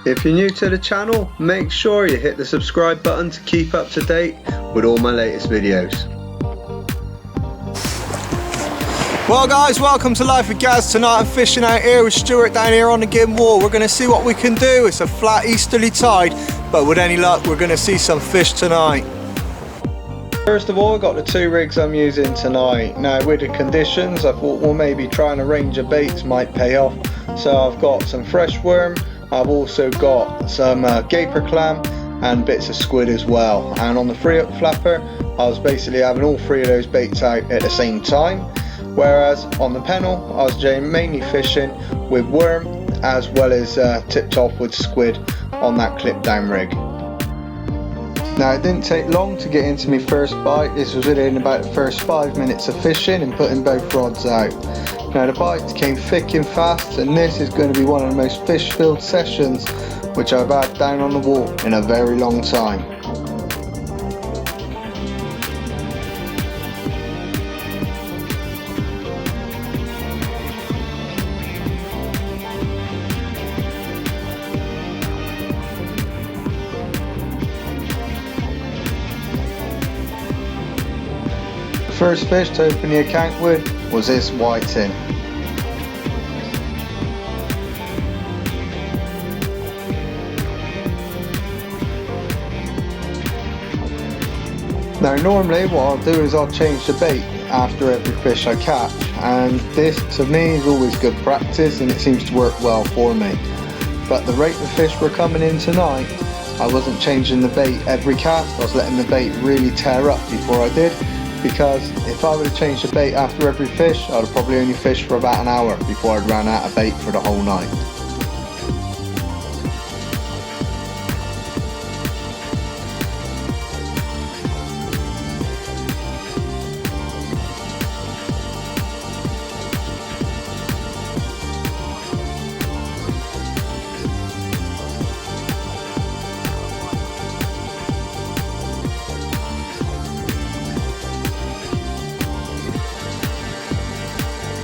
If you're new to the channel, make sure you hit the subscribe button to keep up to date with all my latest videos. Well guys, welcome to Life with Gaz. Tonight I'm fishing out here with Stuart down here on the Gynn wall. We're going to see what we can do. It's a flat easterly tide, but with any luck we're going to see some fish tonight. First of all, I've got the two rigs I'm using tonight. Now with the conditions, I thought well maybe trying a range of baits might pay off. So I've got some fresh worm, I've also got some gaper clam and bits of squid as well. And on the free up flapper, I was basically having all three of those baits out at the same time. Whereas on the pennel, I was mainly fishing with worm as well as tipped off with squid on that clip down rig. Now it didn't take long to get into my first bite. This was within about the first 5 minutes of fishing and putting both rods out. Now the bites came thick and fast, and this is going to be one of the most fish filled sessions which I've had down on the wall in a very long time. The first fish to open the account with was this whiting. Now normally what I'll do is I'll change the bait after every fish I catch, and this to me is always good practice and it seems to work well for me. But the rate the fish were coming in tonight, I wasn't changing the bait every cast. I was letting the bait really tear up before I did, because if I would have changed the bait after every fish, I'd have probably only fished for about an hour before I'd ran out of bait for the whole night.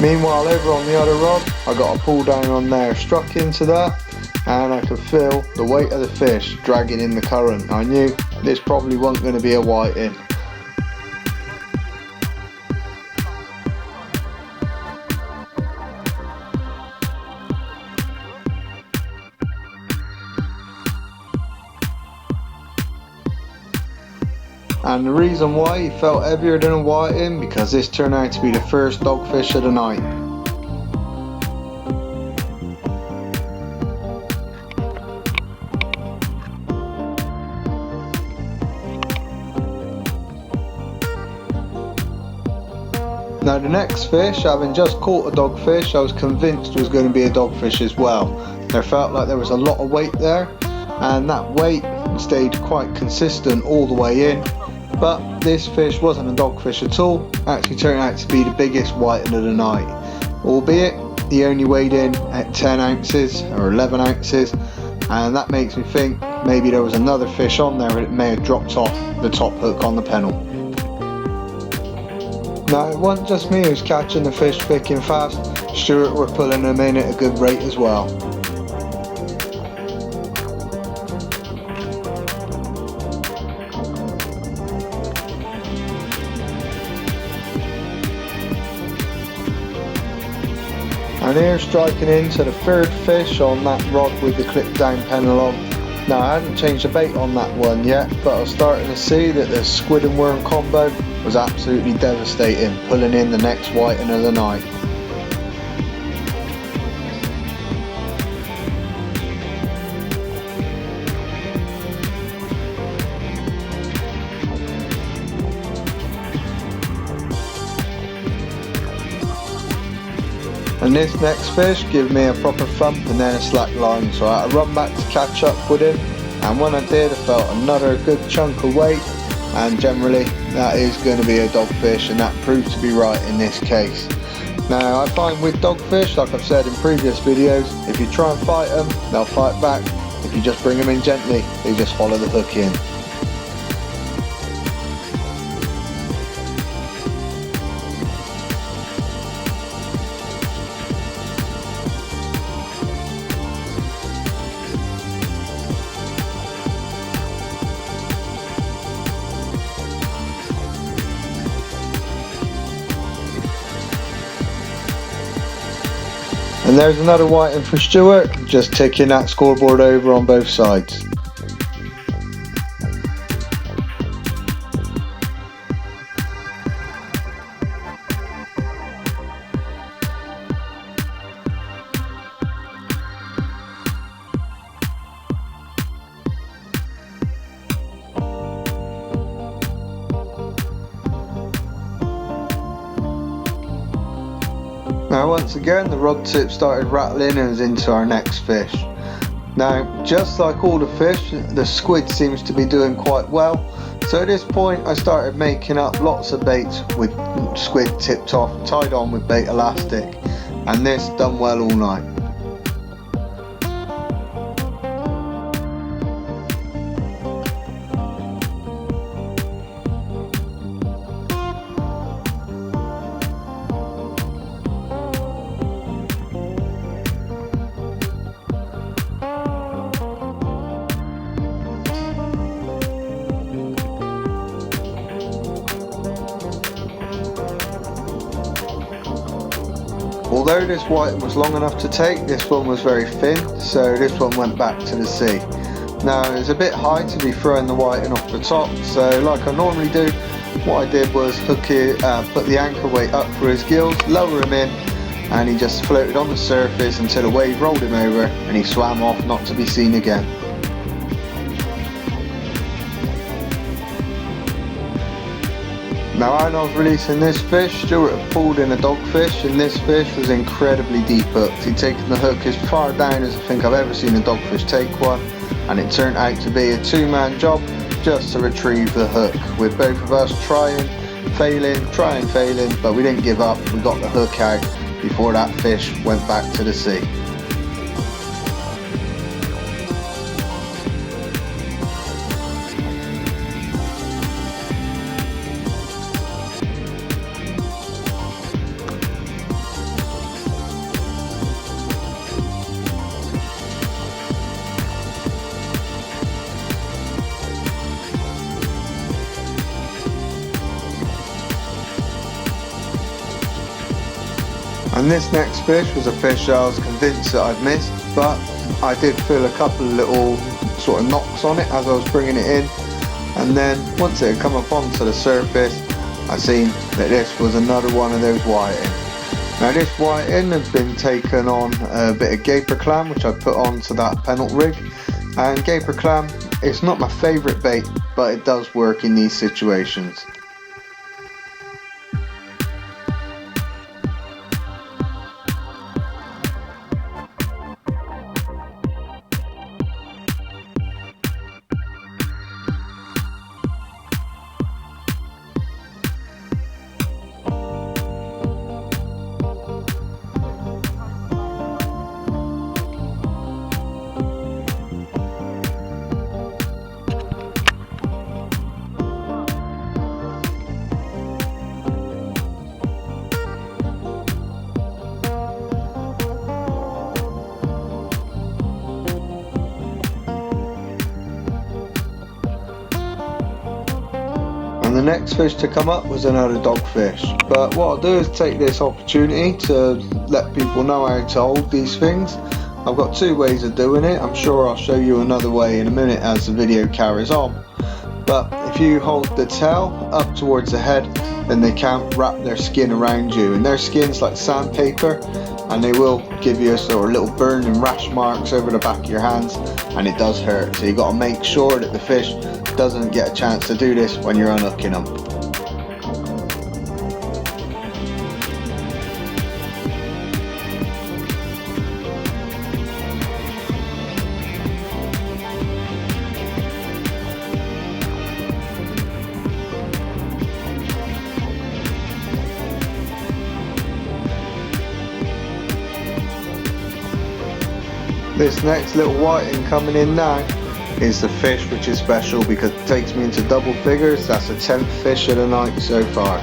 Meanwhile over on the other rod, I got a pull down on there, struck into that, and I could feel the weight of the fish dragging in the current. I knew this probably wasn't going to be a whiting. And the reason why he felt heavier than a whiting, because this turned out to be the first dogfish of the night. Now the next fish, having just caught a dogfish, I was convinced was going to be a dogfish as well. There felt like there was a lot of weight there, and that weight stayed quite consistent all the way in. But this fish wasn't a dogfish at all, actually turned out to be the biggest whiting of the night. Albeit, he only weighed in at 10 ounces or 11 ounces, and that makes me think maybe there was another fish on there that may have dropped off the top hook on the pennel. Now it wasn't just me who was catching the fish thick and fast, Stuart were pulling them in at a good rate as well. And here striking into the third fish on that rod with the clip down pennel on. Now I hadn't changed the bait on that one yet, but I was starting to see that the squid and worm combo was absolutely devastating, pulling in the next whiting of the night. And this next fish gave me a proper thump and then a slack line, so I had to run back to catch up with him, and when I did I felt another good chunk of weight, and generally that is going to be a dogfish, and that proved to be right in this case. Now I find with dogfish, like I've said in previous videos, if you try and fight them, they'll fight back. If you just bring them in gently, they just follow the hook in. And there's another whiting for Stuart, just ticking that scoreboard over on both sides. Now once again the rod tip started rattling and was into our next fish. Now just like all the fish, the squid seems to be doing quite well, so at this point I started making up lots of baits with squid tipped off, tied on with bait elastic, and this done well all night. Although this whiting was long enough to take, this one was very thin, so this one went back to the sea. Now it was a bit high to be throwing the whiting off the top, so like I normally do, what I did was hook it, put the anchor weight up for his gills, lower him in, and he just floated on the surface until a wave rolled him over and he swam off, not to be seen again. Now as I was releasing this fish, Stuart had pulled in a dogfish, and this fish was incredibly deep hooked. He'd taken the hook as far down as I think I've ever seen a dogfish take one, and it turned out to be a two-man job just to retrieve the hook, with both of us trying, failing, but we didn't give up. We got the hook out before that fish went back to the sea. And this next fish was a fish I was convinced that I'd missed, but I did feel a couple of little sort of knocks on it as I was bringing it in, and then once it had come up onto the surface, I seen that this was another one of those whiting. Now this whiting has been taken on a bit of gaper clam, which I put onto that pennant rig, and gaper clam, it's not my favourite bait, but it does work in these situations. And the next fish to come up was another dogfish. But what I'll do is take this opportunity to let people know how to hold these things. I've got two ways of doing it. I'm sure I'll show you another way in a minute as the video carries on. But if you hold the tail up towards the head, then they can't wrap their skin around you. And their skin's like sandpaper, and they will give you a sort of little burn and rash marks over the back of your hands, and it does hurt. So you got to make sure that the fish doesn't get a chance to do this when you're unhooking them. This next little whiting coming in now is the fish which is special because it takes me into double figures. That's the 10th fish of the night so far.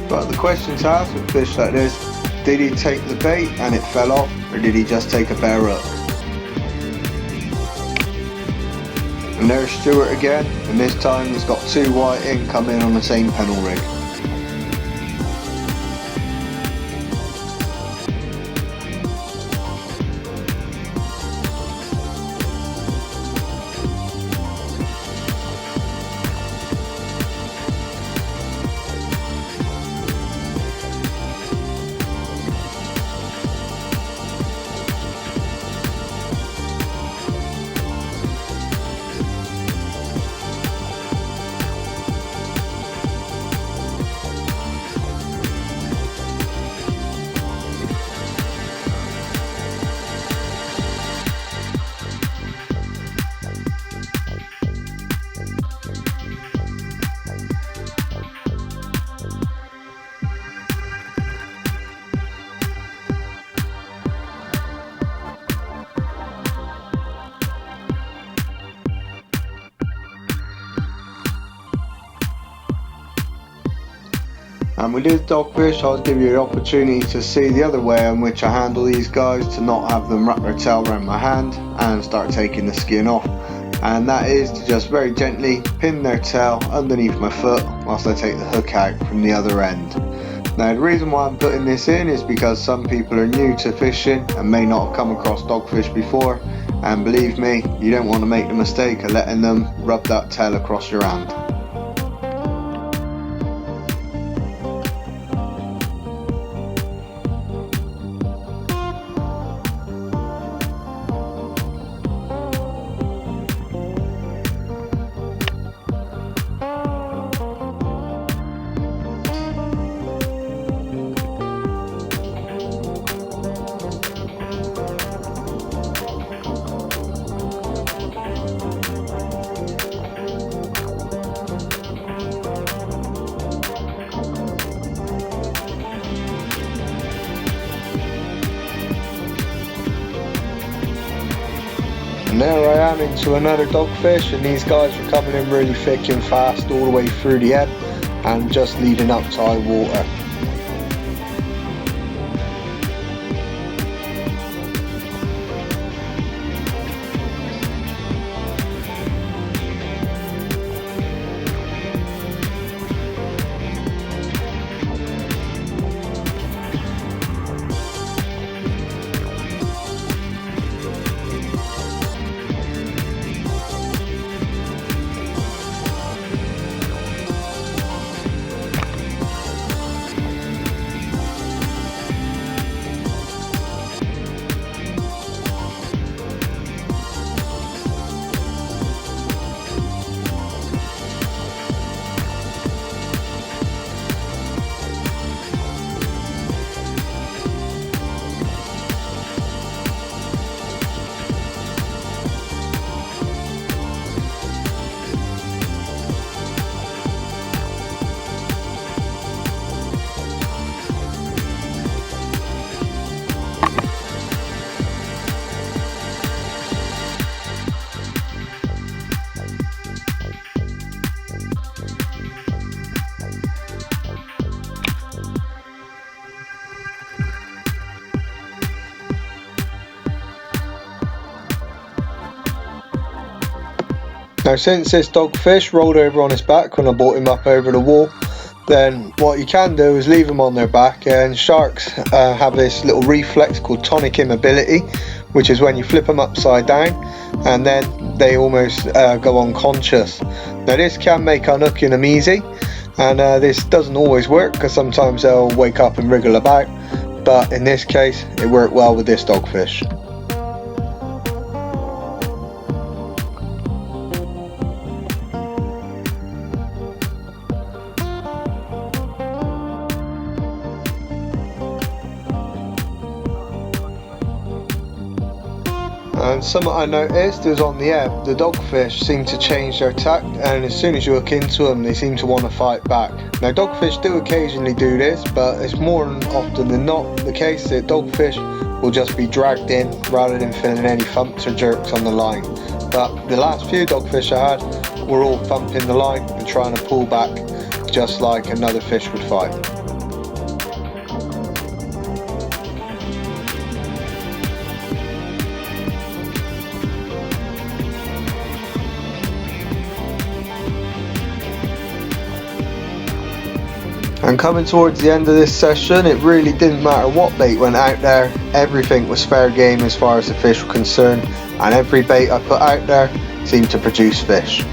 But the question to ask with fish like this, did he take the bait and it fell off, or did he just take a bare hook? And there's Stuart again, and this time he's got two whiting coming on the same pennel rig. And with this dogfish, I'll give you the opportunity to see the other way in which I handle these guys to not have them wrap their tail around my hand and start taking the skin off. And that is to just very gently pin their tail underneath my foot whilst I take the hook out from the other end. Now the reason why I'm putting this in is because some people are new to fishing and may not have come across dogfish before, and believe me, you don't want to make the mistake of letting them rub that tail across your hand. And there I am into another dogfish, and these guys were coming in really thick and fast all the way through the ebb and just leading up to high water. Now since this dogfish rolled over on his back when I brought him up over the wall, then what you can do is leave them on their back, and sharks have this little reflex called tonic immobility, which is when you flip them upside down and then they almost go unconscious. Now this can make unhooking them easy, and this doesn't always work because sometimes they'll wake up and wriggle about, but in this case it worked well with this dogfish. And something I noticed is on the ebb, the dogfish seem to change their tack, and as soon as you hook into them they seem to want to fight back. Now dogfish do occasionally do this, but it's more often than not the case that dogfish will just be dragged in rather than feeling any thumps or jerks on the line. But the last few dogfish I had were all thumping the line and trying to pull back just like another fish would fight. And coming towards the end of this session, it really didn't matter what bait went out there, everything was fair game as far as the fish were concerned, and every bait I put out there seemed to produce fish.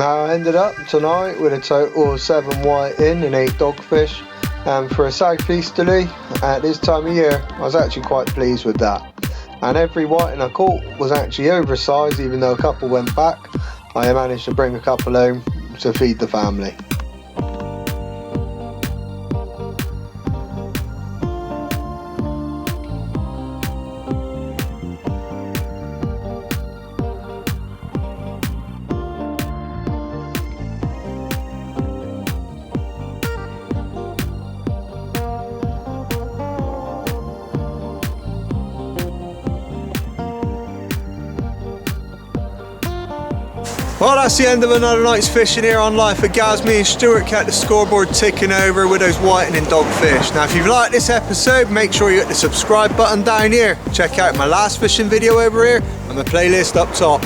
Now I ended up tonight with a total of 7 whiting and 8 dogfish, and for a southeasterly at this time of year I was actually quite pleased with that. And every whiting I caught was actually oversized, even though a couple went back. I managed to bring a couple home to feed the family. Well, that's the end of another night's fishing here on Life of Gaz. Me and Stuart kept the scoreboard ticking over with those whiting and dogfish. Now if you've liked this episode, make sure you hit the subscribe button down here. Check out my last fishing video over here and the playlist up top.